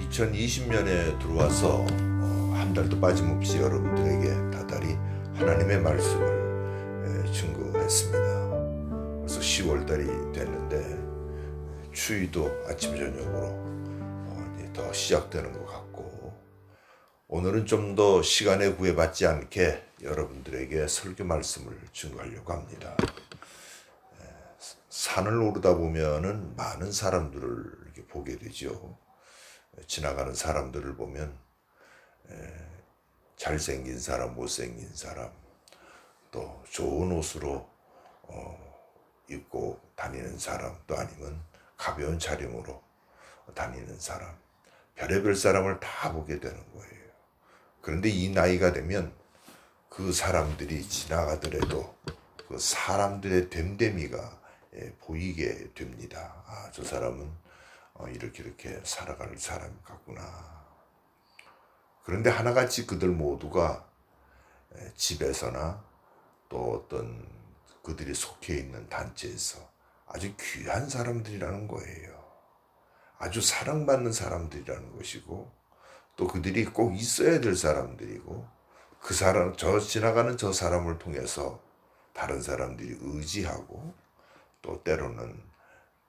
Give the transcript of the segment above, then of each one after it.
2020년에 들어와서 한 달도 빠짐없이 여러분들에게 다달이 하나님의 말씀을 증거했습니다. 벌써 10월달이 됐는데 추위도 아침 저녁으로 더 시작되는 것 같고, 오늘은 좀 더 시간에 구애받지 않게 여러분들에게 설교 말씀을 증거하려고 합니다. 산을 오르다 보면은 많은 사람들을 이렇게 보게 되죠. 지나가는 사람들을 보면 잘생긴 사람, 못생긴 사람, 또 좋은 옷으로 입고 다니는 사람, 또 아니면 가벼운 차림으로 다니는 사람, 별의별 사람을 다 보게 되는 거예요. 그런데 이 나이가 되면 그 사람들이 지나가더라도 그 사람들의 됨됨이가 보이게 됩니다. 아, 저 사람은 이렇게 살아갈 사람 같구나. 그런데 하나같이 그들 모두가 집에서나 또 어떤 그들이 속해 있는 단체에서 아주 귀한 사람들이라는 거예요. 아주 사랑받는 사람들이라는 것이고, 또 그들이 꼭 있어야 될 사람들이고, 그 사람, 지나가는 저 사람을 통해서 다른 사람들이 의지하고, 또 때로는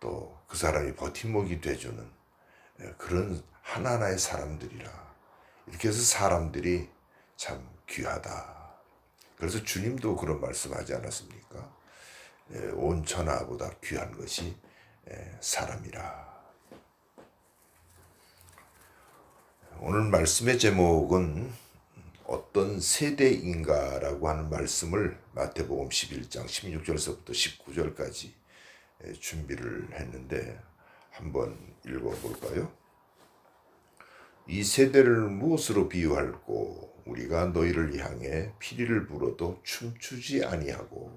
또 그 사람이 버팀목이 돼주는 그런 하나하나의 사람들이라. 이렇게 해서 사람들이 참 귀하다. 그래서 주님도 그런 말씀하지 않았습니까? 온 천하보다 귀한 것이 사람이라. 오늘 말씀의 제목은 어떤 세대인가라고 하는 말씀을 마태복음 11장 16절에서부터 19절까지 준비를 했는데 한번 읽어볼까요? 이 세대를 무엇으로 비유할꼬? 우리가 너희를 향해 피리를 불어도 춤추지 아니하고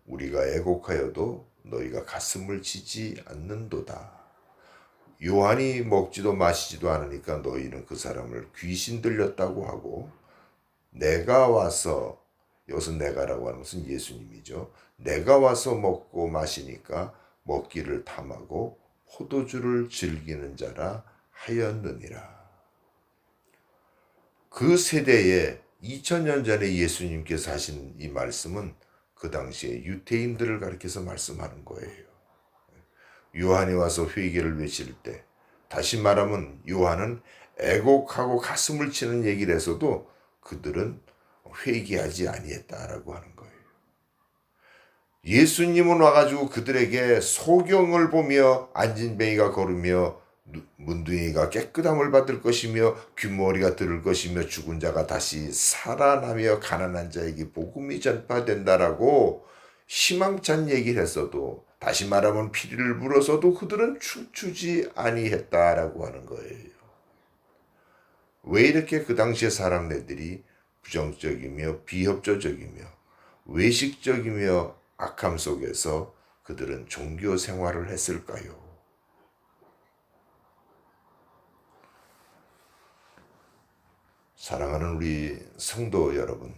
우리가 애곡하여도 너희가 가슴을 치지 않는도다. 요한이 먹지도 마시지도 않으니까 너희는 그 사람을 귀신 들렸다고 하고, 내가 와서, 여기서 내가라고 하는 것은 예수님이죠. 내가 와서 먹고 마시니까 먹기를 탐하고 포도주를 즐기는 자라 하였느니라. 그 세대에 2000년 전에 예수님께서 하신 이 말씀은 그 당시에 유대인들을 가리켜서 말씀하는 거예요. 요한이 와서 회개를 외칠 때, 다시 말하면 요한은 애곡하고 가슴을 치는 얘기를 해서도 그들은 회개하지 아니했다라고 하는 거예요. 예수님은 와가지고 그들에게 소경을 보며 안진뱅이가 걸으며 문둥이가 깨끗함을 받을 것이며 귀머리가 들을 것이며 죽은 자가 다시 살아나며 가난한 자에게 복음이 전파된다라고 희망찬 얘기를 했어도, 다시 말하면 피리를 불어서도 그들은 춤추지 아니했다라고 하는 거예요. 왜 이렇게 그 당시의 사람들이 부정적이며 비협조적이며 외식적이며 악함 속에서 그들은 종교 생활을 했을까요? 사랑하는 우리 성도 여러분,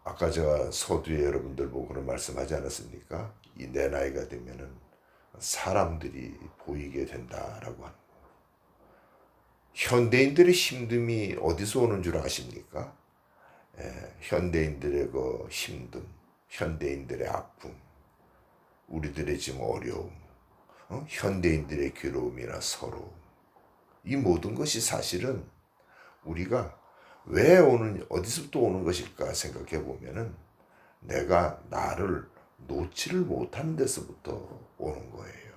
아까 제가 서두에 여러분들 보고 그런 말씀하지 않았습니까? 이 내 나이가 되면은 사람들이 보이게 된다라고 하는 거. 현대인들의 힘듦이 어디서 오는 줄 아십니까? 현대인들의 그 힘듦, 현대인들의 아픔, 우리들의 지금 어려움, 현대인들의 괴로움이나 서러움, 이 모든 것이 사실은 우리가 왜 어디서부터 오는 것일까 생각해 보면은 내가 나를 놓지를 못하는 데서부터 오는 거예요.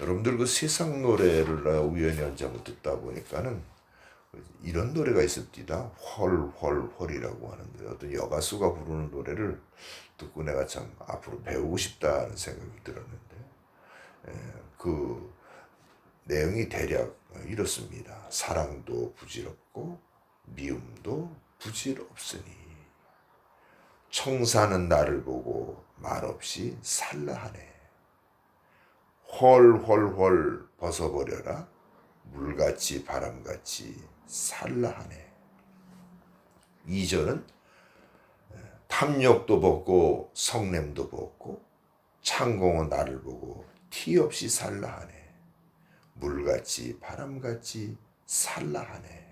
여러분들 그 세상 노래를 우연히 한번 듣다 보니까는 이런 노래가 있습니다. 헐헐헐이라고 하는데, 어떤 여가수가 부르는 노래를 듣고 내가 참 앞으로 배우고 싶다는 생각이 들었는데, 그 내용이 대략 이렇습니다. 사랑도 부질없고 미움도 부질없으니 청사는 나를 보고 말없이 살라하네. 헐헐헐 벗어버려라. 물같이 바람같이 살라하네. 2절은 탐욕도 벗고 성냄도 벗고 창공은 나를 보고 티 없이 살라하네. 물같이 바람같이 살라하네.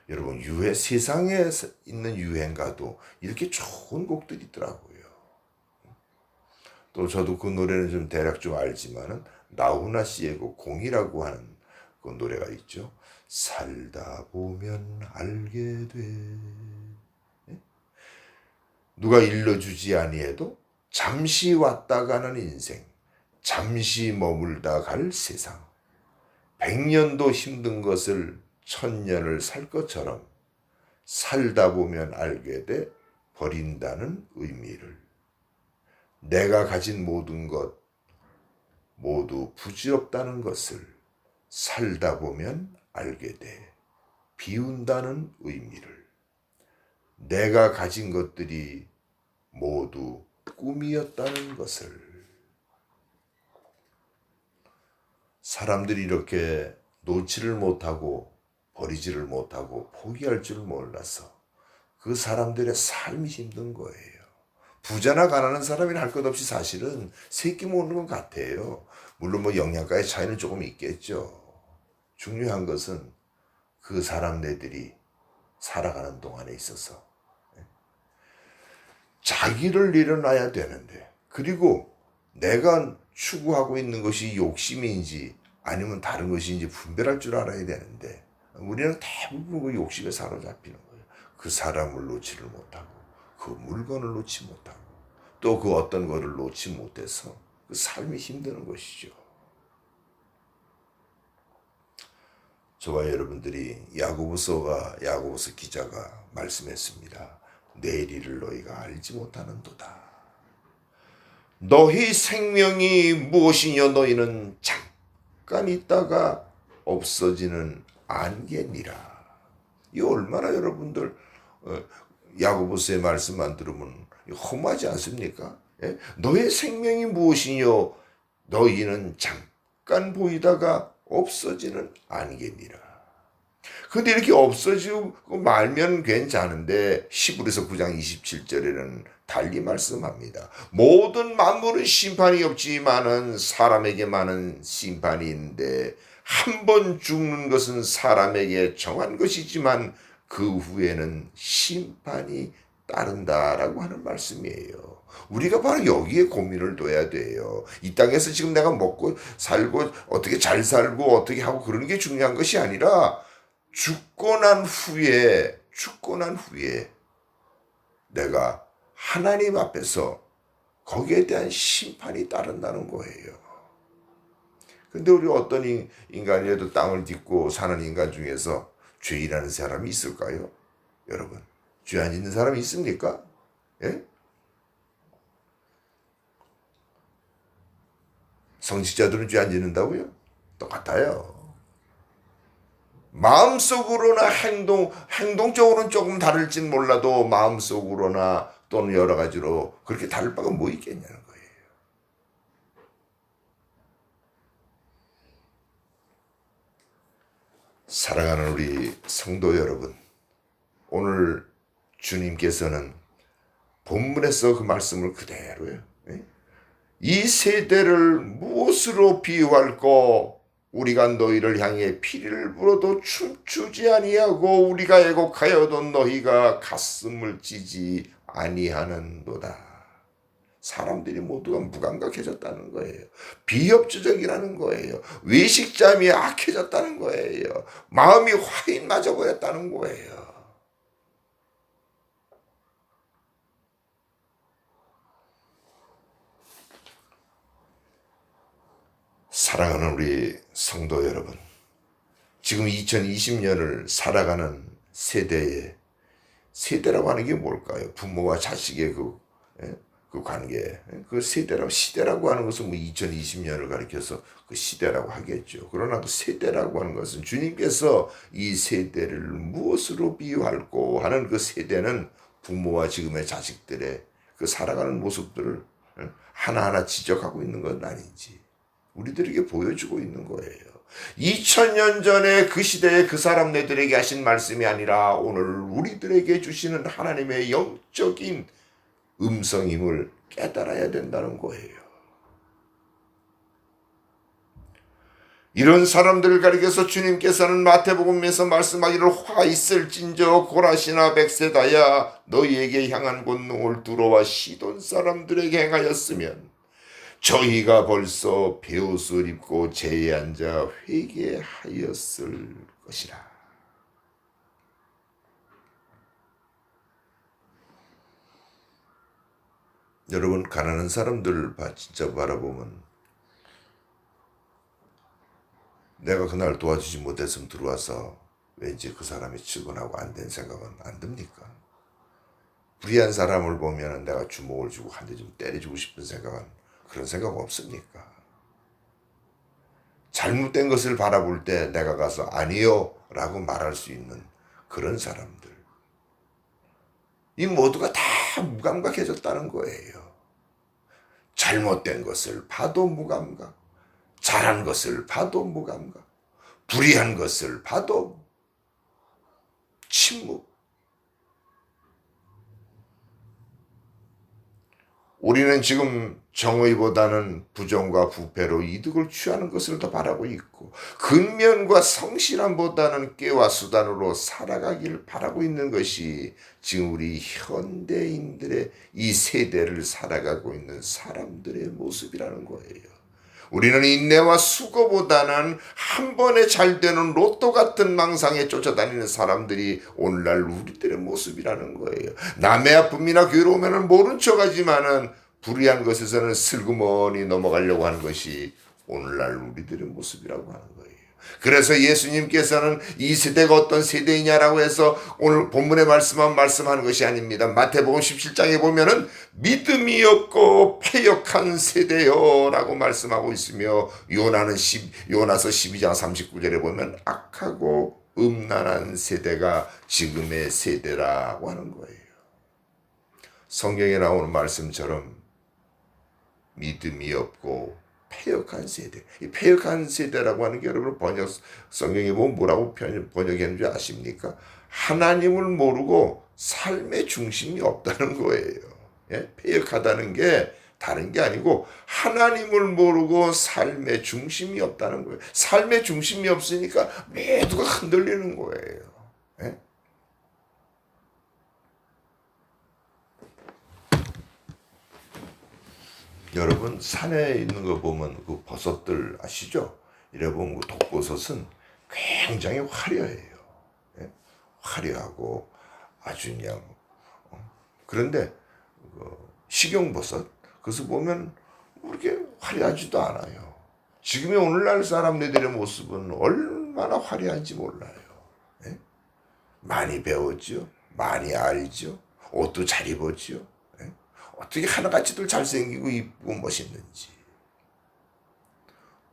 여러분, 세상에 있는 유행가도 이렇게 좋은 곡들이 있더라고요. 또 저도 그 노래는 좀 대략 좀 알지만은 나훈아 씨의 그 공이라고 하는 그 노래가 있죠. 살다 보면 알게 돼. 누가 일러주지 아니해도 잠시 왔다 가는 인생, 잠시 머물다 갈 세상, 100년도 힘든 것을 1000년을 살 것처럼 살다 보면 알게 돼 버린다는 의미를. 내가 가진 모든 것 모두 부질없다는 것을 살다 보면 알게 돼 비운다는 의미를. 내가 가진 것들이 모두 꿈이었다는 것을. 사람들이 이렇게 놓지를 못하고 버리지를 못하고 포기할 줄 몰라서 그 사람들의 삶이 힘든 거예요. 부자나 가난한 사람이나 할 것 없이 사실은 새끼 먹는 것 같아요. 물론 뭐 영양가의 차이는 조금 있겠죠. 중요한 것은 그 사람들이 살아가는 동안에 있어서 자기를 내려놔야 되는데, 그리고 내가 추구하고 있는 것이 욕심인지 아니면 다른 것인지 분별할 줄 알아야 되는데, 우리는 대부분 그 욕심에 사로잡히는 거예요. 그 사람을 놓지를 못하고 그 물건을 놓지 못하고 또 그 어떤 것을 놓지 못해서 그 삶이 힘드는 것이죠. 저와 여러분들이 야고보서 기자가 말씀했습니다. 내일 일을 너희가 알지 못하는도다. 너희 생명이 무엇이냐 너희는 잠깐 있다가 없어지는 안개니라. 이 얼마나 여러분들 야고보서의 말씀만 들으면 험하지 않습니까? 예? 너의 생명이 무엇이냐 너희는 잠깐 보이다가 없어지는 안개니라. 근데 이렇게 없어지고 말면 괜찮은데 히브리서 9장 27절에는 달리 말씀합니다. 모든 만물은 심판이 없지만은 사람에게만은 심판이 있는데 한 번 죽는 것은 사람에게 정한 것이지만 그 후에는 심판이 따른다라고 하는 말씀이에요. 우리가 바로 여기에 고민을 둬야 돼요. 이 땅에서 지금 내가 먹고 살고 어떻게 잘 살고 어떻게 하고 그러는 게 중요한 것이 아니라 죽고 난 후에 내가 하나님 앞에서 거기에 대한 심판이 따른다는 거예요. 근데 우리 어떤 인간이라도 땅을 딛고 사는 인간 중에서 죄인하는 사람이 있을까요? 여러분, 죄 안 짓는 사람이 있습니까? 예? 성직자들은 죄 안 짓는다고요? 똑같아요. 마음속으로나 행동적으로는 조금 다를진 몰라도 마음속으로나 또는 여러 가지로 그렇게 다를 바가 뭐 있겠냐는 거예요. 사랑하는 우리 성도 여러분, 오늘 주님께서는 본문에서 그 말씀을 그대로요. 이 세대를 무엇으로 비유할꼬? 우리가 너희를 향해 피리를 불어도 춤추지 아니하고 우리가 애곡하여도 너희가 가슴을 찌지 아니하는도다. 사람들이 모두가 무감각해졌다는 거예요. 비협조적이라는 거예요. 외식잠이 악해졌다는 거예요. 마음이 화인 맞아버렸다는 거예요. 사랑하는 우리 성도 여러분, 지금 2020년을 살아가는 세대라고 하는 게 뭘까요? 부모와 자식의 그 관계, 그 시대라고 하는 것은 뭐 2020년을 가리켜서 그 시대라고 하겠죠. 그러나 그 세대라고 하는 것은 주님께서 이 세대를 무엇으로 비유할꼬 하는 그 세대는 부모와 지금의 자식들의 그 살아가는 모습들을 하나하나 지적하고 있는 건 아닌지 우리들에게 보여주고 있는 거예요. 2000년 전에 그 시대에 그 사람들에게 하신 말씀이 아니라 오늘 우리들에게 주시는 하나님의 영적인 음성임을 깨달아야 된다는 거예요. 이런 사람들을 가리켜서 주님께서는 마태복음에서 말씀하기를 화 있을진저 고라시나 백세다야 너희에게 향한 권능을 두로와 시돈 사람들에게 행하였으면 저희가 벌써 베옷을 입고 제에 앉아 회개하였을 것이라. 여러분, 가난한 사람들을 진짜 바라보면 내가 그날 도와주지 못했으면 들어와서 왠지 그 사람이 측은하고 안 된 생각은 안 듭니까? 불의한 사람을 보면 내가 주먹을 주고 한 대 좀 때려주고 싶은 생각은 그런 생각 없습니까? 잘못된 것을 바라볼 때 내가 가서 아니요 라고 말할 수 있는 그런 사람들. 이 모두가 다 무감각해졌다는 거예요. 잘못된 것을 봐도 무감각, 잘한 것을 봐도 무감각, 불의한 것을 봐도 침묵. 우리는 지금 정의보다는 부정과 부패로 이득을 취하는 것을 더 바라고 있고 근면과 성실함보다는 꾀와 수단으로 살아가기를 바라고 있는 것이 지금 우리 현대인들의 이 세대를 살아가고 있는 사람들의 모습이라는 거예요. 우리는 인내와 수고보다는 한 번에 잘 되는 로또 같은 망상에 쫓아다니는 사람들이 오늘날 우리들의 모습이라는 거예요. 남의 아픔이나 괴로우면 모른 척하지만은 불의한 것에서는 슬그머니 넘어가려고 하는 것이 오늘날 우리들의 모습이라고 하는 거예요. 그래서 예수님께서는 이 세대가 어떤 세대이냐라고 해서 오늘 본문에 말씀하는 것이 아닙니다. 마태복음 17장에 보면은 믿음이 없고 패역한 세대요 라고 말씀하고 있으며 요나서 12장 39절에 보면 악하고 음란한 세대가 지금의 세대라고 하는 거예요. 성경에 나오는 말씀처럼 믿음이 없고 패역한 세대. 이 패역한 세대라고 하는 게 여러분 성경에 보면 뭐라고 번역했는지 아십니까? 하나님을 모르고 삶의 중심이 없다는 거예요. 예? 패역하다는 게 다른 게 아니고 하나님을 모르고 삶의 중심이 없다는 거예요. 삶의 중심이 없으니까 모두가 흔들리는 거예요. 예? 여러분, 산에 있는 거 보면 그 버섯들 아시죠? 이래 보면 그 독버섯은 굉장히 화려해요. 예? 화려하고 아주 그냥 그런데 식용버섯 그래서 보면 그렇게 화려하지도 않아요. 지금의 오늘날 사람들의 모습은 얼마나 화려한지 몰라요. 예? 많이 배웠죠, 많이 알죠, 옷도 잘 입었죠. 예? 어떻게 하나같이들 잘생기고 이쁘고 멋있는지.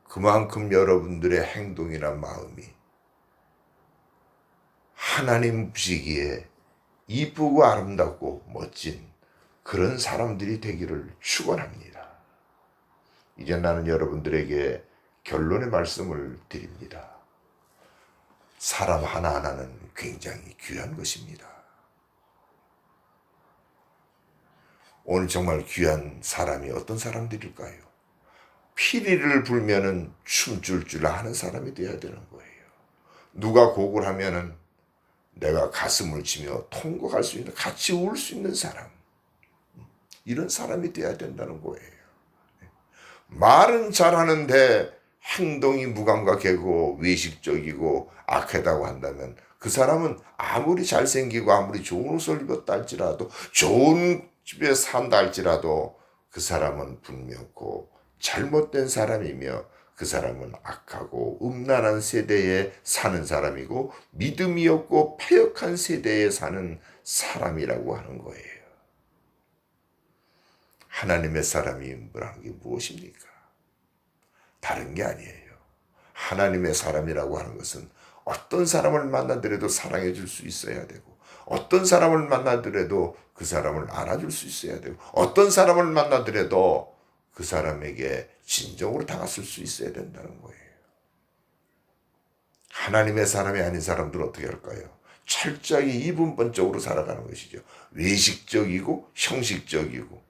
그만큼 여러분들의 행동이나 마음이 하나님 보시기에 이쁘고 아름답고 멋진 그런 사람들이 되기를 축원합니다. 이제 나는 여러분들에게 결론의 말씀을 드립니다. 사람 하나하나는 굉장히 귀한 것입니다. 오늘 정말 귀한 사람이 어떤 사람들일까요? 피리를 불면은 춤출 줄 아는 사람이 되어야 되는 거예요. 누가 곡을 하면은 내가 가슴을 치며 통곡할 수 있는, 같이 울 수 있는 사람. 이런 사람이 되어야 된다는 거예요. 말은 잘하는데 행동이 무감각하고 외식적이고 악하다고 한다면 그 사람은 아무리 잘생기고 아무리 좋은 옷을 입었다 할지라도 좋은 집에 산다 할지라도 그 사람은 분명코 잘못된 사람이며 그 사람은 악하고 음란한 세대에 사는 사람이고 믿음이 없고 패역한 세대에 사는 사람이라고 하는 거예요. 하나님의 사람이 뭐라는 게 무엇입니까? 다른 게 아니에요. 하나님의 사람이라고 하는 것은 어떤 사람을 만나더라도 사랑해 줄 수 있어야 되고 어떤 사람을 만나더라도 그 사람을 안아줄 수 있어야 되고 어떤 사람을 만나더라도 그 사람에게 진정으로 다가설 수 있어야 된다는 거예요. 하나님의 사람이 아닌 사람들은 어떻게 할까요? 철저하게 이분법적으로 살아가는 것이죠. 외식적이고 형식적이고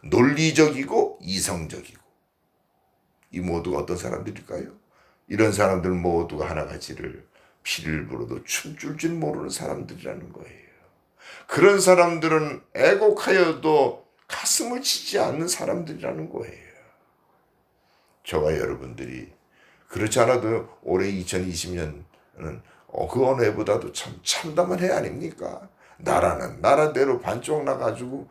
논리적이고 이성적이고 이 모두가 어떤 사람들일까요? 이런 사람들 모두가 하나같이를 피를 불어도 춤출 줄 모르는 사람들이라는 거예요. 그런 사람들은 애곡하여도 가슴을 치지 않는 사람들이라는 거예요. 저와 여러분들이 그렇지 않아도 올해 2020년은 그 어느 해보다도 참 참담한 해 아닙니까? 나라는 나라대로 반쪽 나가지고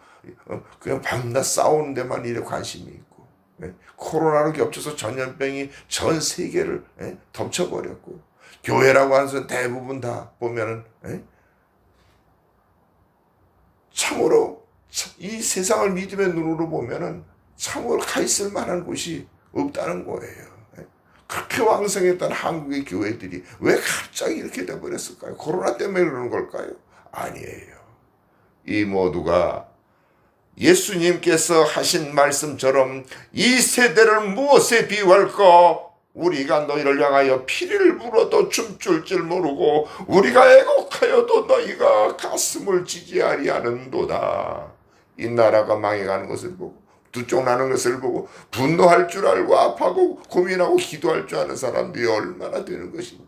그냥 밤낮 싸우는 데만 이래 관심이 있고, 코로나로 겹쳐서 전염병이 전 세계를 덮쳐버렸고, 교회라고 하는 것은 대부분 다 보면은 참으로 이 세상을 믿음의 눈으로 보면은 참으로 가 있을 만한 곳이 없다는 거예요. 그렇게 왕성했던 한국의 교회들이 왜 갑자기 이렇게 돼버렸을까요? 코로나 때문에 그러는 걸까요? 아니에요. 이 모두가 예수님께서 하신 말씀처럼 이 세대를 무엇에 비유할까? 우리가 너희를 향하여 피를 불어도 춤출 줄 모르고 우리가 애곡하여도 너희가 가슴을 지지하리 하는도다. 이 나라가 망해가는 것을 보고 두 쪽 나는 것을 보고 분노할 줄 알고 아파하고 고민하고 기도할 줄 아는 사람들이 얼마나 되는 것인지,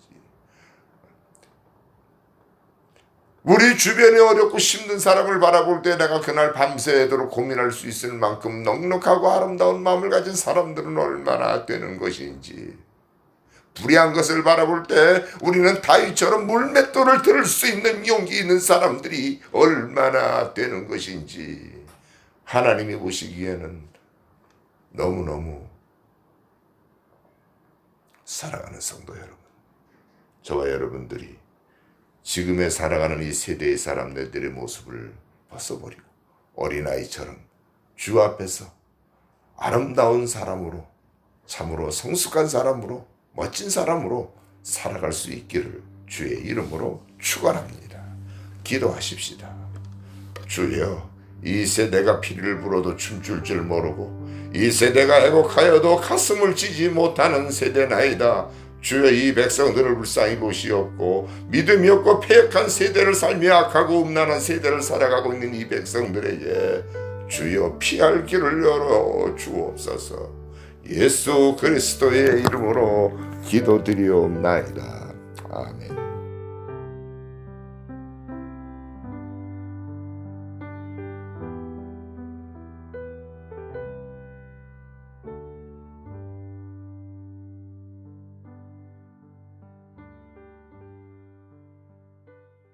우리 주변에 어렵고 힘든 사람을 바라볼 때 내가 그날 밤새도록 고민할 수 있을 만큼 넉넉하고 아름다운 마음을 가진 사람들은 얼마나 되는 것인지, 불의한 것을 바라볼 때 우리는 다윗처럼 물맷돌을 들을 수 있는 용기 있는 사람들이 얼마나 되는 것인지, 하나님이 보시기에는 너무너무 사랑하는 성도 여러분, 저와 여러분들이 지금의 살아가는 이 세대의 사람들의 모습을 벗어버리고 어린아이처럼 주 앞에서 아름다운 사람으로, 참으로 성숙한 사람으로, 멋진 사람으로 살아갈 수 있기를 주의 이름으로 축원합니다. 기도하십시다. 주여, 이 세대가 피를 불어도 춤출 줄 모르고 이 세대가 애곡하여도 가슴을 치지 못하는 세대나이다. 주여, 이 백성들을 불쌍히 보시옵고 믿음이 없고 패역한 세대를 살며 악하고 음란한 세대를 살아가고 있는 이 백성들에게 주여 피할 길을 열어 주옵소서. 예수 그리스도의 이름으로 기도드리옵나이다. 아멘.